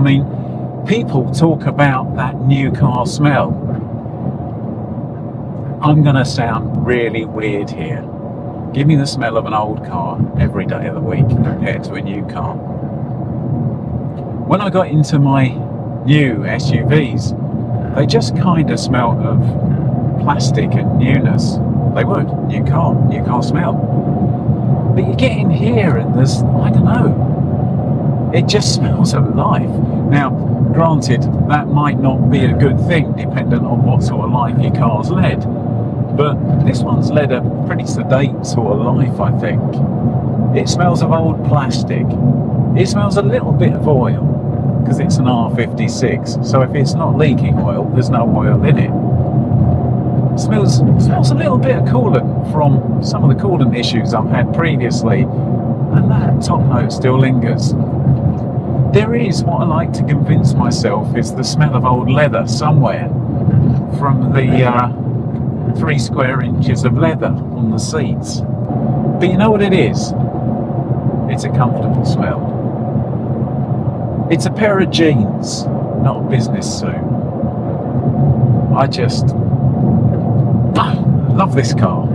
mean, people talk about that new car smell. I'm going to sound really weird here. Give me the smell of an old car every day of the week compared to a new car. When I got into my new SUVs, they just kind of smelled of plastic and newness. They would. New car smell. But you get in here and there's, I don't know, it just smells of life. Now, granted, that might not be a good thing depending on what sort of life your car's led. But this one's led a pretty sedate sort of life, I think. It smells of old plastic. It smells a little bit of oil, because it's an R56. So if it's not leaking oil, there's no oil in it. Smells a little bit of coolant from some of the coolant issues I've had previously, and that top note still lingers. There is what I like to convince myself is the smell of old leather somewhere from the 3 square inches of leather on the seats. But you know what it is? It's a comfortable smell. It's a pair of jeans, not a business suit. I just love this car.